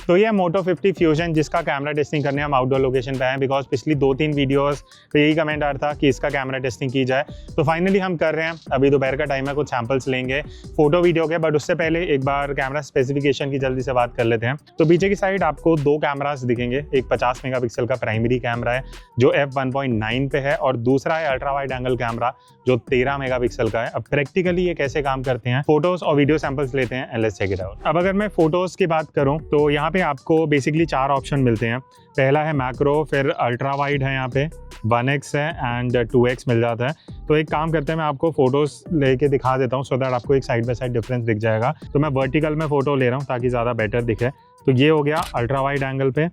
तो ये मोटो 50 फ्यूजन जिसका कैमरा टेस्टिंग करने हम आउटडोर लोकेशन पे आए, बिकॉज पिछली 2-3 वीडियोस पे यही कमेंट आ रहा था कि इसका कैमरा टेस्टिंग की जाए। तो फाइनली हम कर रहे हैं। अभी दोपहर का टाइम है, कुछ सैंपल्स लेंगे फोटो वीडियो के, बट उससे पहले एक बार कैमरा स्पेसिफिकेशन की जल्दी से बात कर लेते हैं। तो पीछे की साइड आपको 2 कैमरास दिखेंगे। एक 50 मेगापिक्सल का प्राइमरी कैमरा है जो f1.9 पे है, और दूसरा है अल्ट्रा वाइड एंगल कैमरा जो 13 मेगापिक्सल का है। अब प्रैक्टिकली ये कैसे काम करते हैं, फोटोज और वीडियो सैंपल्स लेते हैं, लेट्स चेक इट आउट। अब अगर मैं फोटोज की बात करूं तो यहाँ पे आपको बेसिकली 4 ऑप्शन मिलते हैं। पहला है मैक्रो, फिर अल्ट्रा वाइड है, यहाँ पे 1x है एंड 2x मिल जाता है। तो एक काम करते हैं, मैं आपको फोटोज लेके दिखा देता हूँ सो दैट आपको एक साइड बाय साइड डिफरेंस दिख जाएगा। तो मैं वर्टिकल में फोटो ले रहा हूँ ताकि ज़्यादा बेटर दिखे। तो ये हो गया अल्ट्रा वाइड एंगल पे।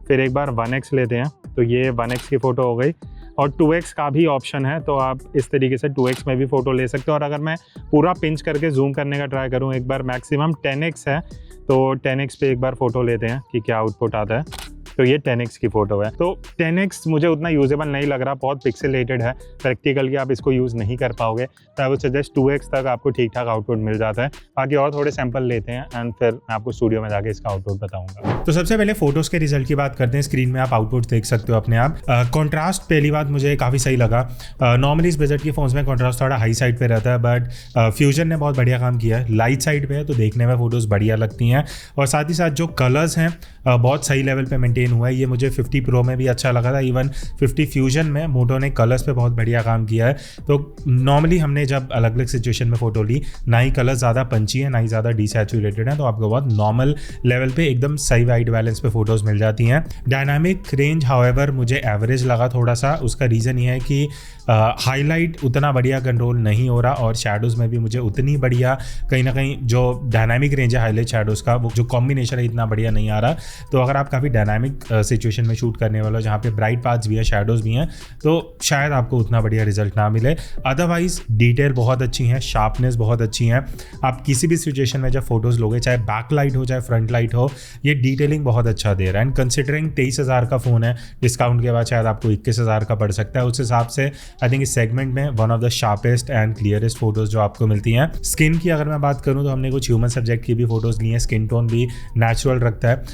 फिर एक बार 1x लेते हैं, तो ये 1x की फ़ोटो हो गई, और 2x का भी ऑप्शन है, तो आप इस तरीके से 2x में भी फ़ोटो ले सकते हो। और अगर मैं पूरा पिंच करके जूम करने का ट्राई करूँ, एक बार मैक्सिमम 10x है, तो 10x पे एक बार फ़ोटो लेते हैं कि क्या आउटपुट आता है। तो ये 10x की फ़ोटो है। तो 10x मुझे उतना यूजेबल नहीं लग रहा, बहुत पिक्सेलेटेड है, प्रैक्टिकली आप इसको यूज़ नहीं कर पाओगे। तो आई वुड सजेस्ट 2x तक आपको ठीक ठाक आउटपुट मिल जाता है। बाकी और थोड़े सैंपल लेते हैं एंड फिर मैं आपको स्टूडियो में जाके इसका आउटपुट बताऊंगा। तो सबसे पहले फोटोज़ के रिजल्ट की बात करते हैं। स्क्रीन में आप आउटपुट देख सकते हो अपने आप। कॉन्ट्रास्ट पहली बात मुझे काफ़ी सही लगा। नॉर्मली इस बजट के फ़ोन्स में कॉन्ट्रास्ट थोड़ा हाई साइड पे रहता है, बट फ्यूजन ने बहुत बढ़िया काम किया है। लाइट साइड पे है तो देखने में फ़ोटोज़ बढ़िया लगती हैं, और साथ ही साथ जो कलर्स हैं बहुत सही लेवल पे मेंटेन हुआ है। ये मुझे 50 प्रो में भी अच्छा लगा था। इवन 50 फ्यूजन में मोटो ने कलर्स पे बहुत बढ़िया काम किया है। तो नॉर्मली हमने जब अलग अलग सिचुएशन में फ़ोटो ली, ना ही कलर ज़्यादा पंची है, ना ही ज़्यादा डिसैचुरेटेड है, तो आपको बहुत नॉर्मल लेवल पे एकदम सही वाइट बैलेंस पे फ़ोटोज़ मिल जाती हैं। डायनामिक रेंज हाउएवर मुझे एवरेज लगा थोड़ा सा। उसका रीज़न ये है कि हाईलाइट उतना बढ़िया कंट्रोल नहीं हो रहा, और शैडोज़ में भी मुझे उतनी बढ़िया कहीं ना कहीं जो डायनामिक रेंज है हाईलाइट शैडोज़ का, वो जो कॉम्बिनेशन है इतना बढ़िया नहीं आ रहा। तो अगर आप काफ़ी डायनामिक सिचुएशन में शूट करने वाले हो जहाँ पे ब्राइट पार्ट्स भी हैं, शैडोज़ भी हैं, तो शायद आपको उतना बढ़िया रिजल्ट ना मिले। अदरवाइज डिटेल बहुत अच्छी है, शार्पनेस बहुत अच्छी है। आप किसी भी सिचुएशन में जब फोटोज़ लोगे, चाहे बैक लाइट हो चाहे फ्रंट लाइट हो, ये डिटेलिंग बहुत अच्छा दे रहा है। एंड कंसिडरिंग 23,000 का फ़ोन है, डिस्काउंट के बाद शायद आपको 21,000 का पड़ सकता है। उस हिसाब से आई थिंक इस सेगमेंट में one of the sharpest and clearest photos जो आपको मिलती हैं। स्किन की अगर मैं बात करूँ तो हमने कुछ ह्यूमन सब्जेक्ट की भी फोटोज़ ली हैं। स्किन टोन भी नेचुरल रखता है।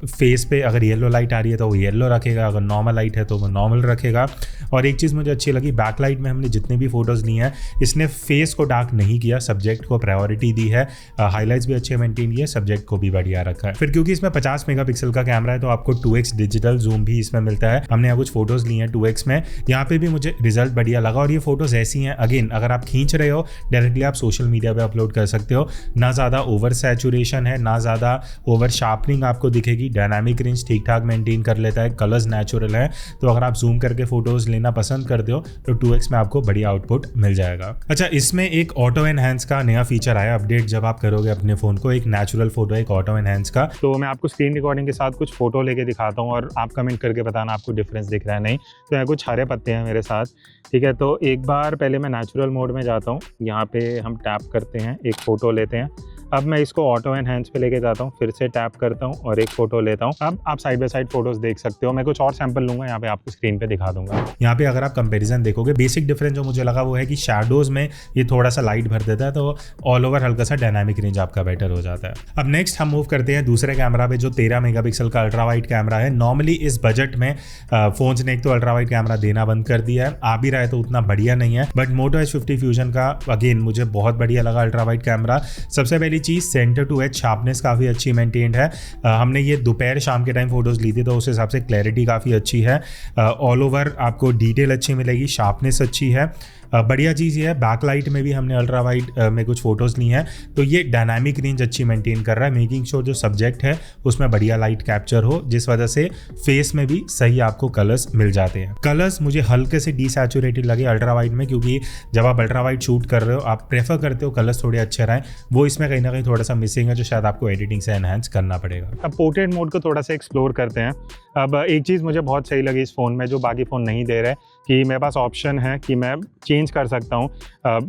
फेस पे अगर येलो लाइट आ रही है तो वो येलो रखेगा, अगर नॉर्मल लाइट है तो वो नॉर्मल रखेगा। और एक चीज़ मुझे अच्छी लगी, बैक लाइट में हमने जितनी भी फोटोज़ ली हैं, इसने फेस को डार्क नहीं किया, सब्जेक्ट को प्रायोरिटी दी है। हाईलाइट्स भी अच्छे मेंटेन किए, सब्जेक्ट को भी बढ़िया रखा है। फिर क्योंकि इसमें 50 मेगापिक्सल का कैमरा है तो आपको 2x डिजिटल जूम भी इसमें मिलता है। हमने यहाँ कुछ फोटोज़ ली हैं 2x में, यहाँ पे भी मुझे रिजल्ट बढ़िया लगा। और ये फोटोज़ ऐसी हैं, अगेन अगर आप खींच रहे हो डायरेक्टली आप सोशल मीडिया पे अपलोड कर सकते हो। ना ज़्यादा ओवर सैचुरेशन है, ना ज़्यादा ओवर शार्पनिंग आपको दिखेगी। डायनामिक रेंज ठीक ठाक मेंटेन कर लेता है, कलर्स नेचुरल है। तो अगर आप जूम करके फोटोज़ लेना पसंद करते हो तो 2x में आपको बढ़िया आउटपुट मिल जाएगा। अच्छा, इसमें एक ऑटो एनहांस का नया फीचर आया अपडेट जब आप करोगे अपने फ़ोन को, एक नेचुरल फोटो एक ऑटो एनहांस का। तो मैं आपको स्क्रीन रिकॉर्डिंग के साथ कुछ फोटो लेके दिखाता हूँ और आप कमेंट करके बताना आपको डिफरेंस दिख रहा है नहीं। तो यहाँ कुछ हरे पत्ते हैं मेरे साथ, ठीक है। तो एक बार पहले मैं नेचुरल मोड में जाता हूँ, यहाँ पे हम टैप करते हैं, एक फ़ोटो लेते हैं। अब मैं इसको ऑटो एनहांस पे लेके जाता हूँ, फिर से टैप करता हूँ और एक फ़ोटो लेता हूँ। अब आप साइड बाय साइड फोटोज़ देख सकते हो। मैं कुछ और सैंपल लूँगा, यहाँ पे आपको स्क्रीन पे दिखा दूंगा। यहाँ पे अगर आप कंपैरिजन देखोगे, बेसिक डिफरेंस जो मुझे लगा वो है कि शैडोज़ में ये थोड़ा सा लाइट भर देता है, तो ऑल ओवर हल्का सा डायनामिक रेंज आपका बेटर हो जाता है। अब नेक्स्ट हम मूव करते हैं दूसरे कैमरा पे, जो 13 मेगापिक्सल का अल्ट्रा वाइड कैमरा है। नॉर्मली इस बजट में फोन्स ने एक तो अल्ट्रा वाइड कैमरा देना बंद कर दिया है, आ भी रहा है तो उतना बढ़िया नहीं है, बट मोटो H50 फ्यूजन का अगेन मुझे बहुत बढ़िया लगा अल्ट्रा वाइड कैमरा। सबसे पहली चीज़, सेंटर टू एज शार्पनेस काफ़ी अच्छी मेंटेन्ड है। हमने ये दोपहर शाम के टाइम फोटोज़ ली थी तो उस हिसाब से क्लैरिटी काफ़ी अच्छी है। ऑल ओवर आपको डिटेल अच्छी मिलेगी, शार्पनेस अच्छी है। बढ़िया चीज़ ये है, बैक लाइट में भी हमने अल्ट्रा वाइड में कुछ फोटोज़ ली हैं, तो ये डायनामिक रेंज अच्छी मेंटेन कर रहा है, मेकिंग श्योर जो सब्जेक्ट है उसमें बढ़िया लाइट कैप्चर हो, जिस वजह से फेस में भी सही आपको कलर्स मिल जाते हैं। कलर्स मुझे हल्के से डिसैचुरेटेड लगे अल्ट्रा वाइड में, क्योंकि जब आप अल्ट्रा वाइड शूट कर रहे हो आप प्रेफर करते हो कलर्स थोड़े अच्छे रहें, वो इसमें कहीं ना कहीं थोड़ा सा मिसिंग है, जो शायद आपको एडिटिंग से एनहांस करना पड़ेगा। अब पोर्ट्रेट मोड को थोड़ा सा एक्सप्लोर करते हैं। अब एक चीज़ मुझे बहुत सही लगी इस फ़ोन में, जो बाकी फ़ोन नहीं दे रहे, कि मेरे पास ऑप्शन है कि मैं चेंज कर सकता हूँ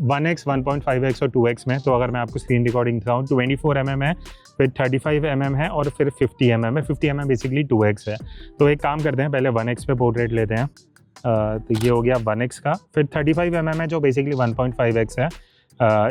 1x, 1.5x और 2x में। तो अगर मैं आपको स्क्रीन रिकॉर्डिंग दिखाऊँ, 24 mm है, फिर 35 mm है और फिर 50 mm है। 50 mm बेसिकली 2x है। तो एक काम करते हैं, पहले 1x पे पोर्ट्रेट लेते हैं। तो ये हो गया 1x का। फिर 35 mm है जो बेसिकली 1.5x है,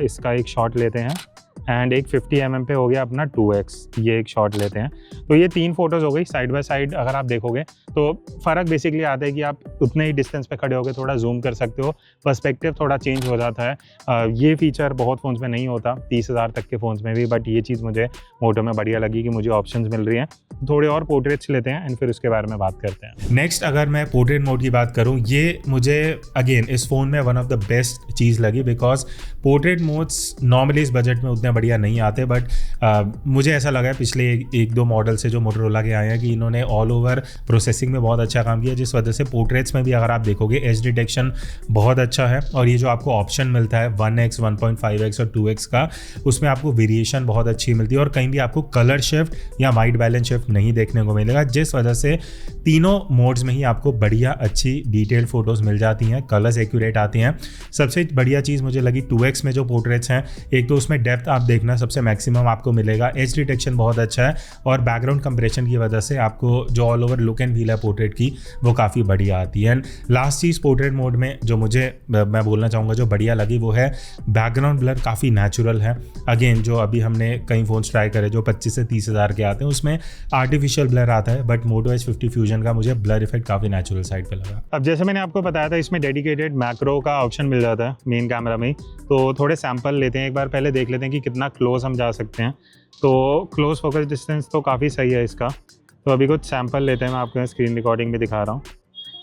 इसका एक शॉट लेते हैं एंड एक 50 mm पे हो गया अपना 2x, ये एक शॉट लेते हैं। तो ये 3 फोटोज़ हो गई साइड बाय साइड। अगर आप देखोगे तो फ़र्क बेसिकली आता है कि आप उतने ही डिस्टेंस पे खड़े होकर थोड़ा जूम कर सकते हो, पर्सपेक्टिव थोड़ा चेंज हो जाता है। ये फीचर बहुत फ़ोन्स में नहीं होता, 30,000 तक के फ़ोन्स में भी, बट ये चीज़ मुझे मोटो में बढ़िया लगी कि मुझे ऑप्शंस मिल रही हैं। थोड़े और पोर्ट्रेट्स लेते हैं एंड फिर उसके बारे में बात करते हैं। नेक्स्ट अगर मैं पोर्ट्रेट मोड की बात करूं, ये मुझे अगेन इस फ़ोन में वन ऑफ द बेस्ट चीज़ लगी, बिकॉज पोर्ट्रेट मोड्स नॉर्मली इस बजट में उतने बढ़िया नहीं आते, बट मुझे ऐसा लगा है पिछले एक दो मॉडल से जो मोटोरोला के आए हैं कि इन्होंने ऑल ओवर प्रोसेसिंग में बहुत अच्छा काम किया, जिस वजह से पोर्ट्रेट्स में भी अगर आप देखोगे एज डिटेक्शन बहुत अच्छा है। और ये जो आपको ऑप्शन मिलता है 1x, 1.5x और 2x का, उसमें आपको वेरिएशन बहुत अच्छी मिलती है और कहीं भी आपको कलर शिफ्ट या वाइट बैलेंस शिफ्ट नहीं देखने को मिलेगा, जिस वजह से तीनों मोड्स में ही आपको बढ़िया अच्छी डिटेल्ड फोटोज मिल जाती हैं, कलर्स एक्यूरेट आती हैं। सबसे बढ़िया चीज़ मुझे लगी 2x में जो पोर्ट्रेट्स हैं, एक तो उसमें डेप्थ आप देखना सबसे मैक्सिमम आपको मिलेगा, एज डिटेक्शन बहुत अच्छा है और बैकग्राउंड कंप्रेशन की वजह से आपको जो all over look and feel है पोर्ट्रेट की वो काफ़ी बढ़िया आती है। And last cheese portrait mode में जो मुझे मैं बोलना चाहूँगा जो बढ़िया लगी वो है बैकग्राउंड ब्लर काफ़ी नेचुरल है। अगेन जो अभी हमने कई फ़ोन्स ट्राई करे जो 25 से 30,000 के आते हैं उसमें आर्टिफिशियल ब्लर आता है, बट मोटो H50 फ्यूजन का मुझे ब्लर इफेक्ट काफ़ी नेचुरल साइड पे लगा। अब जैसे मैंने आपको बताया था इसमें डेडिकेटेड मैक्रो का ऑप्शन मिल जाता है मेन कैमरा में ही, तो थोड़े सैंपल लेते हैं, एक बार पहले देख लेते हैं कि कितना क्लोज हम जा सकते हैं। तो क्लोज फोकस डिस्टेंस तो काफ़ी सही है इसका। तो अभी कुछ सैंपल लेते हैं, मैं आपको स्क्रीन रिकॉर्डिंग भी दिखा रहा हूँ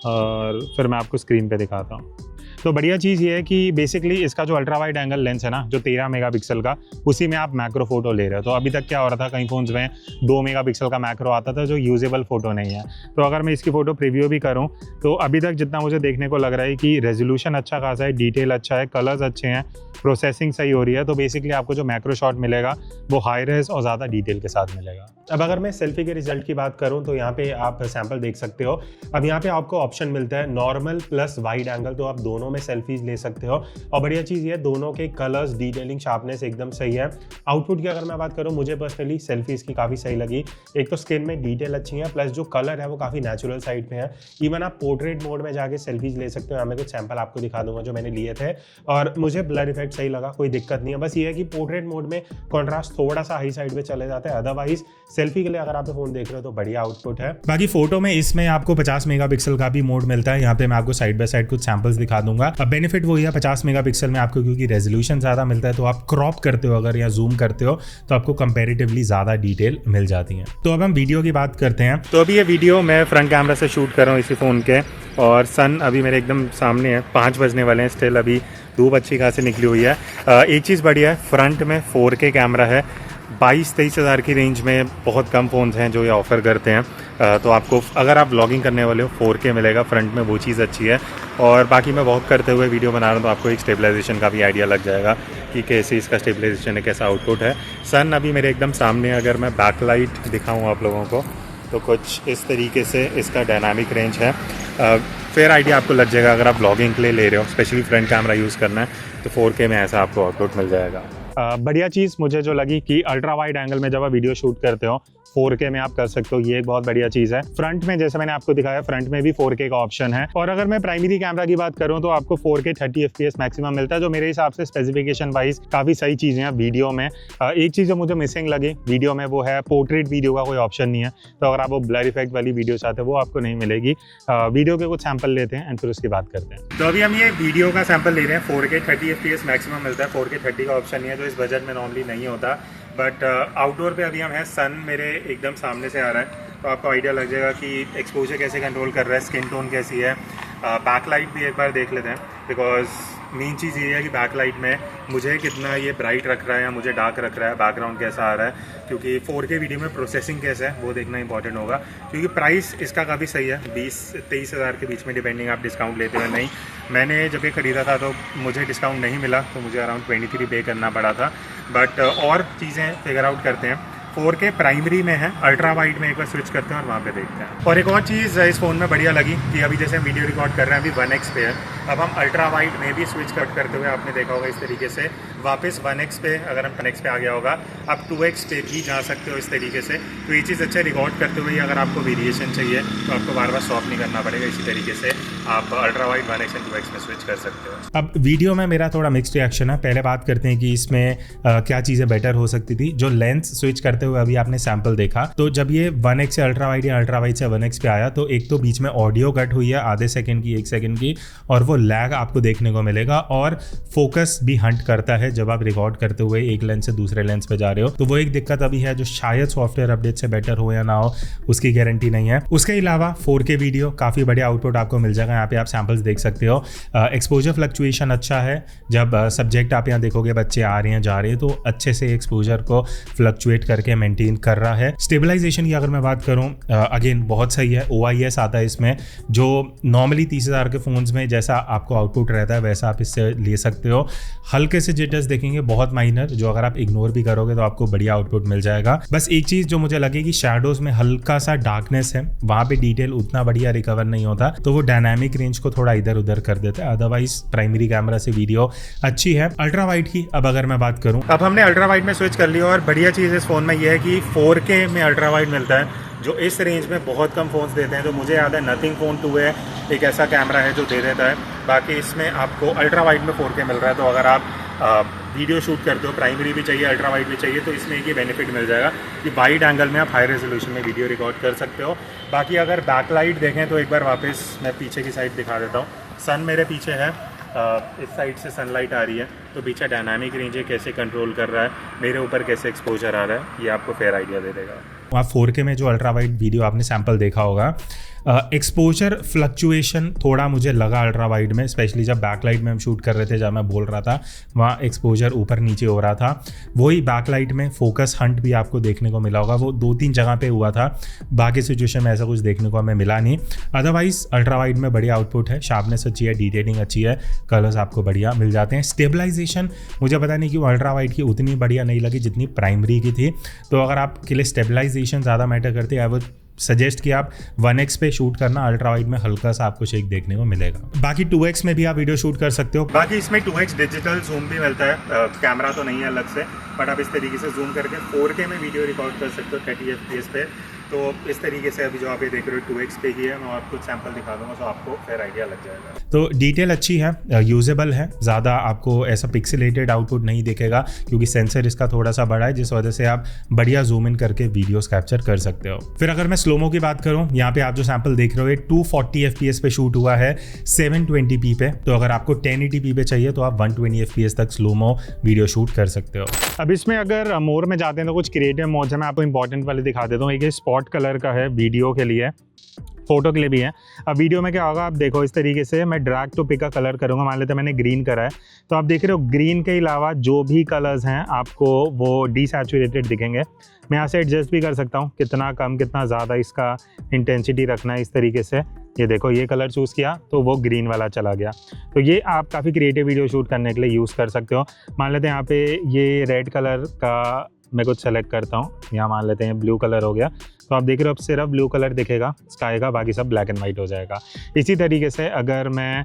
और फिर मैं आपको स्क्रीन पे दिखाता हूँ। तो बढ़िया चीज़ ये है कि बेसिकली इसका जो अल्ट्रा वाइड एंगल लेंस है ना, जो 13 मेगापिक्सल का, उसी में आप मैक्रो फोटो ले रहे हो। तो अभी तक क्या हो रहा था, कई फ़ोन्स में 2 मेगापिक्सल का मैक्रो आता था जो यूजेबल फ़ोटो नहीं है। तो अगर मैं इसकी फ़ोटो प्रीव्यू भी करूँ तो अभी तक जितना मुझे देखने को लग रहा है कि रेजोल्यूशन अच्छा खासा है, डिटेल अच्छा है, कलर्स अच्छे हैं, प्रोसेसिंग सही हो रही है। तो बेसिकली आपको जो मैक्रो शॉट मिलेगा वो हाई रेज और ज़्यादा डिटेल के साथ मिलेगा। अब अगर मैं सेल्फी के रिजल्ट की बात करूं तो यहाँ पे आप सैंपल देख सकते हो। अब यहाँ पे आपको ऑप्शन मिलता है नॉर्मल प्लस वाइड एंगल, तो आप दोनों में सेल्फीज ले सकते हो। और बढ़िया चीज़ ये दोनों के कलर्स, डिटेलिंग, शार्पनेस एकदम सही है। आउटपुट की अगर मैं बात करूँ, मुझे पर्सनली सेल्फीज की काफ़ी सही लगी। एक तो स्किन में डिटेल अच्छी है, प्लस जो कलर है वो काफ़ी नेचुरल साइड पे है। इवन आप पोर्ट्रेट मोड में जाके सेल्फीज ले सकते हो। यहाँ मैं कुछ सैंपल आपको दिखा दूंगा जो मैंने लिए थे और मुझे ब्लर इफेक्ट सही लगा, कोई दिक्कत नहीं है। बस ये है कि पोर्ट्रेट मोड में कॉन्ट्रास्ट थोड़ा सा हाई साइड पे चले जाता है, अदरवाइज सेल्फी के लिए अगर आप फोन देख रहे हो तो बढ़िया आउटपुट है। बाकी फोटो में इसमें आपको 50 मेगापिक्सल का भी मोड मिलता है। यहाँ पे मैं आपको साइड बाय साइड कुछ सैंपल्स दिखा दूंगा। अब बेनिफिट वही है 50 मेगापिक्सल में आपको, क्योंकि रेजोल्यूशन ज़्यादा मिलता है, तो आप क्रॉप करते हो अगर या जूम करते हो तो आपको कंपैरेटिवली ज़्यादा डिटेल मिल जाती है। तो अब हम वीडियो की बात करते हैं। तो अभी ये वीडियो मैं फ्रंट कैमरा से शूट कर रहा हूँ इसी फ़ोन के, और सन अभी मेरे एकदम सामने है, 5 बजने वाले हैं, स्टिल अभी धूप अच्छी खासी निकली हुई है। एक चीज़ बढ़िया है, फ्रंट में 4K कैमरा है। 22-23 हज़ार की रेंज में बहुत कम फ़ोन्स हैं जो ये ऑफ़र करते हैं। तो आपको अगर आप व्लॉगिंग करने वाले हो 4K मिलेगा फ्रंट में, वो चीज़ अच्छी है। और बाकी मैं वॉक करते हुए वीडियो बना रहा हूँ तो आपको एक स्टेबलाइजेशन का भी आइडिया लग जाएगा कि कैसे इसका स्टेबलाइजेशन है, कैसा आउटपुट है। सन अभी मेरे एकदम सामने, अगर मैं बैकलाइट दिखाऊँ आप लोगों को तो कुछ इस तरीके से इसका डायनामिक रेंज है। फेयर आइडिया आपको लग जाएगा अगर आप व्लॉगिंग के लिए ले रहे हो, स्पेशली फ्रंट कैमरा यूज़ करना है तो 4K में ऐसा आपको आउटपुट मिल जाएगा। बढ़िया चीज़ मुझे जो लगी कि अल्ट्रा वाइड एंगल में जब आप वीडियो शूट करते हो 4K में आप कर सकते हो, ये एक बहुत बढ़िया चीज़ है। फ्रंट में जैसे मैंने आपको दिखाया, फ्रंट में भी 4K का ऑप्शन है। और अगर मैं प्राइमरी कैमरा की बात करूं तो आपको 4K 30 FPS मैक्सिमम मिलता है, जो मेरे हिसाब से स्पेसिफिकेशन वाइज काफ़ी सही चीज़ें हैं वीडियो में। एक चीज़ जो मुझे मिसिंग लगी वीडियो में वो है पोर्ट्रेट वीडियो का कोई ऑप्शन नहीं है। तो अगर आप वो ब्लर इफेक्ट वाली वीडियो चाहते हो वो आपको नहीं मिलेगी। वीडियो के कुछ सैंपल लेते हैं एंड फिर उसकी बात करते हैं। तो अभी हम ये वीडियो का सैंपल ले रहे हैं। 4K 30 FPS मैक्सिमम मिलता है, 4K 30 का ऑप्शन नहीं है जो इस बजट में नॉर्मली नहीं होता। बट आउटडोर पे अभी हम हैं, सन मेरे एकदम सामने से आ रहा है तो आपको आइडिया लग जाएगा कि एक्सपोजर कैसे कंट्रोल कर रहा है, स्किन टोन कैसी है। बैकलाइट भी एक बार देख लेते हैं, बिकॉज मेन चीज़ ये है कि बैकलाइट में मुझे कितना ये ब्राइट रख रहा है या मुझे डार्क रख रहा है, बैकग्राउंड कैसा आ रहा है, क्योंकि 4K वीडियो में प्रोसेसिंग कैसा है वो देखना इंपॉर्टेंट होगा। क्योंकि प्राइस इसका काफ़ी सही है, 20-23 हज़ार के बीच में, डिपेंडिंग आप डिस्काउंट लेते हो नहीं। मैंने जब ये ख़रीदा था तो मुझे डिस्काउंट नहीं मिला, तो मुझे अराउंड 23 पे करना पड़ा था। बट और चीज़ें फिगर आउट करते हैं। 4K प्राइमरी में है, अल्ट्रा वाइड में एक बार स्विच करते हैं और वहाँ पे देखते हैं। और एक और चीज़ इस फ़ोन में बढ़िया लगी कि अभी जैसे हम वीडियो रिकॉर्ड कर रहे हैं, अभी 1x पे है। अब हम अल्ट्रा वाइड में भी स्विच कट करते हुए आपने देखा होगा इस तरीके से वापस 1x पे, अगर हम 1x पे आ गया होगा, आप 2x पे भी जा सकते हो इस तरीके से। तो ये चीज़ अच्छा रिकॉर्ड करते हुए अगर आपको वेरिएशन चाहिए तो आपको बार बार स्वैप नहीं करना पड़ेगा। इसी तरीके से आप ultra wide 1x and 2x में स्विच कर सकते हो। अब वीडियो में मेरा थोड़ा मिक्स्ड रिएक्शन है। पहले बात करते हैं कि इसमें क्या चीज़ें बेटर हो सकती थी। जो लेंस स्विच करते हुए अभी आपने सैंपल देखा, तो जब ये 1x से अल्ट्रा वाइड या अल्ट्रा वाइड से 1x पे आया तो एक तो बीच में ऑडियो कट हुई है आधे सेकंड की, 1 सेकंड की, और वो लैग आपको देखने को मिलेगा। और फोकस भी हंट करता है जब आप रिकॉर्ड करते हुए एक लेंस से दूसरे लेंस पे जा रहे हो। तो वो एक दिक्कत अभी है जो शायद सॉफ्टवेयर अपडेट से बेटर हो या ना हो, उसकी गारंटी नहीं है। उसके अलावा 4K वीडियो काफ़ी बढ़िया आउटपुट आपको मिल जाएगा। यहाँ पे आप सैंपल्स देख सकते हो। एक्सपोजर फ्लक्चुएशन अच्छा है। जब सब्जेक्ट आप यहाँ देखोगे बच्चे आ रहे हैं जा रहे हैं तो अच्छे से एक्सपोजर को फ्लक्चुएट करके मेंटेन कर रहा है। स्टेबलाइजेशन की अगर मैं बात करूँ, अगेन बहुत सही है। OIS आता है इसमें, जो नॉर्मली 30,000 के फ़ोन्स में जैसा आपको आउटपुट रहता है वैसा आप इससे ले सकते हो। हल्के से जिटर्स देखेंगे, बहुत माइनर, जो अगर आप इग्नोर भी करोगे तो आपको बढ़िया आउटपुट मिल जाएगा। बस एक चीज़ जो मुझे लगे कि शैडोज़ में हल्का सा डार्कनेस है, वहाँ पे डिटेल उतना बढ़िया रिकवर नहीं होता, तो वो डायनामिक रेंज को थोड़ा इधर उधर कर देता है। अदरवाइज प्राइमरी कैमरा से वीडियो अच्छी है। अल्ट्रा वाइड की अब अगर मैं बात करूँ, अब हमने अल्ट्रा वाइड में स्विच कर लिया और बढ़िया चीज़ इस फ़ोन में ये है कि 4K में अल्ट्रा वाइड मिलता है, जो इस रेंज में बहुत कम फ़ोन्स देते हैं। तो मुझे याद है नथिंग फ़ोन 2 है, एक ऐसा कैमरा है जो दे देता है। बाकी इसमें आपको अल्ट्रा वाइड में 4K मिल रहा है। तो अगर आप वीडियो शूट करते हो, प्राइमरी भी चाहिए अल्ट्रा वाइड भी चाहिए, तो इसमें एक ही बेनिफिट मिल जाएगा कि वाइड एंगल में आप हाई रेजोल्यूशन में वीडियो रिकॉर्ड कर सकते हो। बाकी अगर बैकलाइट देखें तो एक बार वापस मैं पीछे की साइड दिखा देता हूँ। सन मेरे पीछे है, इस साइड से सनलाइट आ रही है, तो पीछे डायनामिक रेंज है, कैसे कंट्रोल कर रहा है, मेरे ऊपर कैसे एक्सपोजर आ रहा है, ये आपको फेयर आइडिया दे देगा। आप 4K में जो अल्ट्रा वाइड वीडियो आपने सैंपल देखा होगा, एक्सपोजर फ्लक्चुएशन थोड़ा मुझे लगा अल्ट्रा वाइड में, स्पेशली जब बैकलाइट में हम शूट कर रहे थे, जब मैं बोल रहा था वहाँ एक्सपोजर ऊपर नीचे हो रहा था। वही बैकलाइट में फोकस हंट भी आपको देखने को मिला होगा, वो 2-3 जगह पे हुआ था। बाकी सिचुएशन में ऐसा कुछ देखने को हमें मिला नहीं। अदरवाइज अल्ट्रा वाइड में बढ़िया आउटपुट है, शार्पनेस अच्छी है, डिटेलिंग अच्छी है, कलर्स आपको बढ़िया मिल जाते हैं। स्टेबलाइजेशन मुझे पता नहीं क्यों अल्ट्रा वाइड की उतनी बढ़िया नहीं लगी जितनी प्राइमरी की थी। तो अगर आपके लिए स्टेबलाइजेशन ज़्यादा मैटर करती है, आई वुड सजेस्ट कि आप 1x पे शूट करना। अल्ट्रा वाइड में हल्का सा आपको शेक देखने को मिलेगा। बाकी 2x में भी आप वीडियो शूट कर सकते हो। बाकी इसमें 2x डिजिटल जूम भी मिलता है, कैमरा तो नहीं है अलग से, बट आप इस तरीके से जूम करके 4K में वीडियो रिकॉर्ड कर सकते हो 30 FPS पे। तो इस तरीके से अभी जो आप ये देख रहे हो 2x पे ही है, मैं आपको सैंपल दिखा दूंगा तो आपको फेयर आइडिया लग जाएगा। तो डिटेल अच्छी है, यूजेबल है, ज़्यादा आपको ऐसा पिक्सेलेटेड आउटपुट नहीं दिखेगा क्योंकि सेंसर इसका थोड़ा सा बड़ा है, जिस वजह से आप बढ़िया जूम इन करके वीडियोस कैप्चर कर सकते हो। फिर अगर मैं स्लोमो की बात करूं, यहाँ पे आप जो सैंपल देख रहे हो ये 240 FPS पे शूट हुआ है 720p पे। तो अगर आपको 1080p पे चाहिए तो आप 120 FPS तक स्लोमो वीडियो शूट कर सकते हो। अब इसमें अगर मोर में जाते हैं तो कुछ क्रिएटिव मोड्स है, मैं आपको इंपॉर्टेंट वाले दिखा देता हूँ। एक स्पॉट कलर का है, वीडियो के लिए, फोटो के लिए भी है। अब वीडियो में क्या होगा, आप देखो इस तरीके से मैं ड्रैग टू पिक का कलर करूँगा। मान लेते हैं मैंने ग्रीन करा है, तो आप देख रहे हो ग्रीन के अलावा जो भी कलर्स हैं आपको वो डीसैचुरेटेड दिखेंगे। मैं यहाँ से एडजस्ट भी कर सकता हूँ, कितना कम कितना ज़्यादा इसका इंटेंसिटी रखना है। इस तरीके से ये देखो, ये कलर चूज़ किया तो वो ग्रीन वाला चला गया। तो ये आप काफ़ी क्रिएटिव वीडियो शूट करने के लिए यूज़ कर सकते हो। मान लेते हैं यहाँ पे ये रेड कलर का मैं कुछ सेलेक्ट करता हूँ, यहाँ मान लेते हैं ब्लू कलर हो गया, तो आप देख रहे हो अब सिर्फ ब्लू कलर दिखेगा स्काई का, बाकी सब ब्लैक एंड वाइट हो जाएगा। इसी तरीके से अगर मैं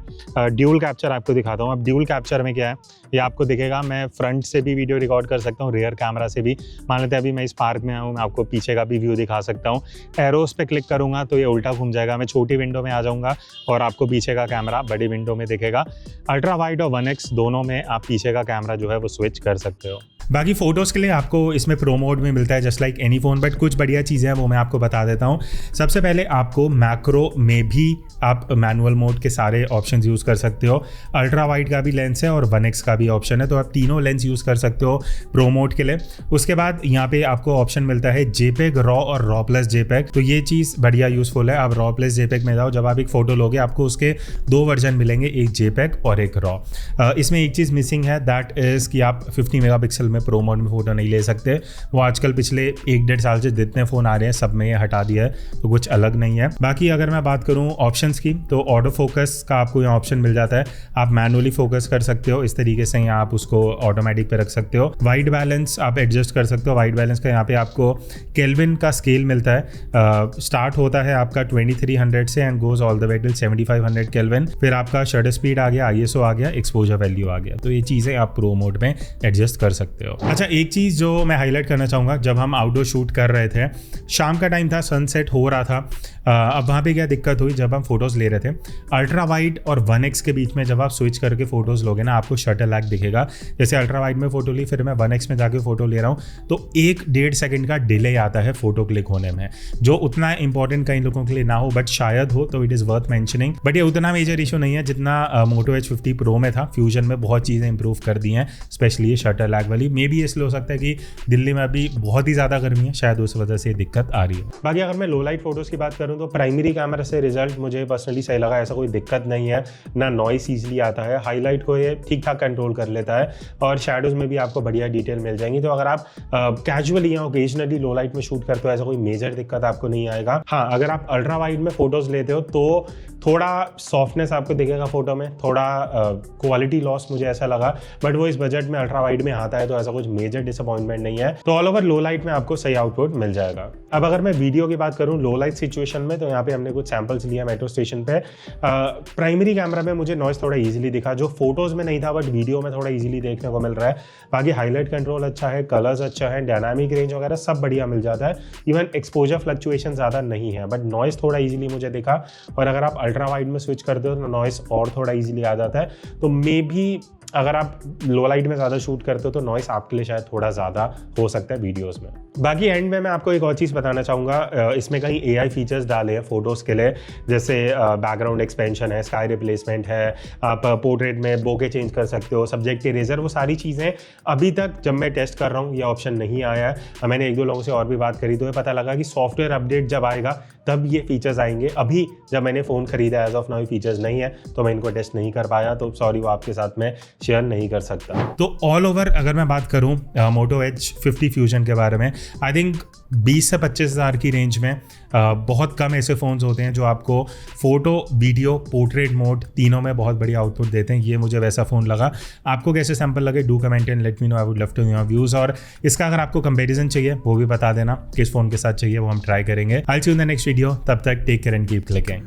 ड्यूल कैप्चर आपको दिखाता हूँ, अब ड्यूल कैप्चर में क्या है ये आपको दिखेगा। मैं फ्रंट से भी वीडियो रिकॉर्ड कर सकता हूँ, रियर कैमरा से भी। मान लेते हैं अभी मैं इस पार्क में आऊँ, मैं आपको पीछे का भी व्यू दिखा सकता हूँ। एरोस पे क्लिक करूँगा तो ये उल्टा घूम जाएगा, मैं छोटी विंडो में आ जाऊँगा और आपको पीछे का कैमरा बड़ी विंडो में दिखेगा। अल्ट्रा वाइड और 1x दोनों में आप पीछे का कैमरा जो है वो स्विच कर सकते हो। बाकी फोटोज़ के लिए आपको इसमें प्रो मोड में मिलता है just like any phone, but कुछ बढ़िया चीज़ें हैं वो मैं आपको बता देता हूँ। सबसे पहले आपको मैक्रो में भी आप मैनुअल मोड के सारे ऑप्शंस यूज़ कर सकते हो। अल्ट्रा वाइड का भी लेंस है और 1x का भी ऑप्शन है, तो आप तीनों लेंस यूज़ कर सकते हो प्रो मोड के लिए। उसके बाद यहाँ पे आपको ऑप्शन मिलता है JPEG रॉ और रॉ प्लस JPEG, तो ये चीज़ बढ़िया यूज़फुल है। आप रॉ प्लस JPEG में जाओ, जब आप एक फ़ोटो लोगे आपको उसके 2 वर्जन मिलेंगे, एक JPEG और एक रॉ। इसमें एक चीज़ मिसिंग है, दैट इज़ कि आप 50 मेगापिक्सल में प्रो मोड में फ़ोटो नहीं ले सकते, वो आजकल पिछले 1-1.5 साल से जितने फ़ोन आ रहे हैं सब में ये हटा दिया है, तो कुछ अलग नहीं है। बाकी अगर मैं बात करूँ ऑप्शंस की, तो ऑटो फोकस का आपको यहाँ ऑप्शन मिल जाता है, आप मैनुअली फोकस कर सकते हो, इस तरीके से यहाँ आप उसको ऑटोमेटिक पे रख सकते हो। वाइट बैलेंस आप एडजस्ट कर सकते हो, वाइट बैलेंस का यहाँ पे आपको केल्विन का स्केल मिलता है, स्टार्ट होता है आपका 2300 से and goes all the way till 7500 kelvin. फिर आपका शटर स्पीड आ गया, ISO आ गया, एक्सपोजर वैल्यू आ गया, तो ये चीज़ें आप प्रो मोड में एडजस्ट कर सकते हो। अच्छा, एक चीज़ जो मैं हाईलाइट करना चाहूँगा, जब हम आउटडोर शूट कर रहे थे, शाम का टाइम था, सनसेट हो रहा था, अब वहाँ पे क्या दिक्कत हुई, जब हम फोटोज़ ले रहे थे, अल्ट्रा वाइड और 1x के बीच में जब आप स्विच करके फोटोज़ लोगे ना, आपको शटर लैग दिखेगा। जैसे अल्ट्रा वाइड में फोटो ली, फिर मैं 1x में जाके फोटो ले रहा हूँ, तो 1-1.5 सेकंड का डिले आता है फोटो क्लिक होने में, जो उतना इंपॉर्टेंट कई लोगों के लिए ना हो, बट शायद हो, तो it is worth mentioning. But ये उतना मेजर इशू नहीं है जितना मोटो H50 Pro में था। फ्यूजन में बहुत चीज़ें इंप्रूव कर दी हैं, स्पेशली ये शटर लैग वाली। मे बी इसलिए हो सकता है कि दिल्ली में अभी बहुत ही ज़्यादा गर्मी है, शायद उस वजह से दिक्कत आ रही है। बाकी अगर मैं लो लाइट फोटोज़ की बात करूँ तो प्राइमरी कैमरा से रिजल्ट मुझे पर्सनली सही लगा, ऐसा कोई दिक्कत नहीं है, ना नॉइस ईजिली आता है, हाईलाइट को ये ठीक ठाक कंट्रोल कर लेता है, और शैडोज़ में भी आपको बढ़िया डिटेल मिल जाएंगी। तो अगर आप कैजुअली या ओकेजनली लो लाइट में शूट करते हो, ऐसा कोई मेजर दिक्कत आपको नहीं आएगा। हाँ, अगर आप अल्ट्रा वाइड में फोटोज़ लेते हो तो थोड़ा सॉफ्टनेस आपको दिखेगा फोटो में, थोड़ा क्वालिटी लॉस मुझे ऐसा लगा, बट वो इस बजट में अल्ट्रा वाइड में आता है, तो ऐसा कुछ मेजर डिसअपॉइंटमेंट नहीं है। तो ऑल ओवर लो लाइट में आपको सही आउटपुट मिल जाएगा। अब अगर मैं वीडियो की बात करूँ लो लाइट सिचुएशन में, तो यहाँ पे हमने कुछ सैंपल्स लिया मेट्रो स्टेशन पे। प्राइमरी कैमरा में मुझे नॉइस थोड़ा ईजिली दिखा, जो फोटोज में नहीं था बट वीडियो में थोड़ा ईजिली देखने को मिल रहा है। बाकी हाईलाइट कंट्रोल अच्छा है, कलर्स अच्छा है, डायनामिक रेंज वगैरह सब बढ़िया मिल जाता है। इवन एक्सपोजर फ्लक्चुएशन ज़्यादा नहीं है, बट नॉइस थोड़ा ईजिली मुझे दिखा। और अगर आप अल्ट्रा वाइड में स्विच करते हो तो नॉइस और थोड़ा ईजिली आ जाता है। तो मे भी अगर आप लो लाइट में ज़्यादा शूट करते हो तो नॉइस आपके लिए शायद थोड़ा ज़्यादा हो सकता है वीडियोस में। बाकी एंड में मैं आपको एक और चीज़ बताना चाहूँगा, इसमें कहीं AI फीचर्स डाले हैं फोटोज़ के लिए, जैसे बैकग्राउंड एक्सपेंशन है, स्काई रिप्लेसमेंट है, आप पोर्ट्रेट में बोके चेंज कर सकते हो, सब्जेक्ट इरेजर, वो सारी चीज़ें अभी तक जब मैं टेस्ट कर रहा हूँ ये ऑप्शन नहीं आया है। मैंने 1-2 लोगों से और भी बात करी तो ये पता लगा कि सॉफ्टवेयर अपडेट जब आएगा तब ये फीचर्स आएंगे। अभी जब मैंने फ़ोन खरीदा एज ऑफ नाउ ये फीचर्स नहीं है, तो मैं इनको टेस्ट नहीं कर पाया, तो सॉरी वो आपके साथ में शेयर नहीं कर सकता। तो ऑल ओवर अगर मैं बात करूं मोटो H50 फ्यूजन के बारे में, आई थिंक 20 से 25 हज़ार की रेंज में बहुत कम ऐसे फ़ोन्स होते हैं जो आपको फोटो, वीडियो, पोर्ट्रेट मोड तीनों में बहुत बढ़िया आउटपुट देते हैं। ये मुझे वैसा फ़ोन लगा। आपको कैसे सैंपल लगे, do comment and let me know, I would love to know your views. और इसका अगर आपको कंपैरिजन चाहिए वो भी बता देना, किस फ़ोन के साथ चाहिए वो हम ट्राई करेंगे। I will see you in the next video, तब तक take care and keep clicking.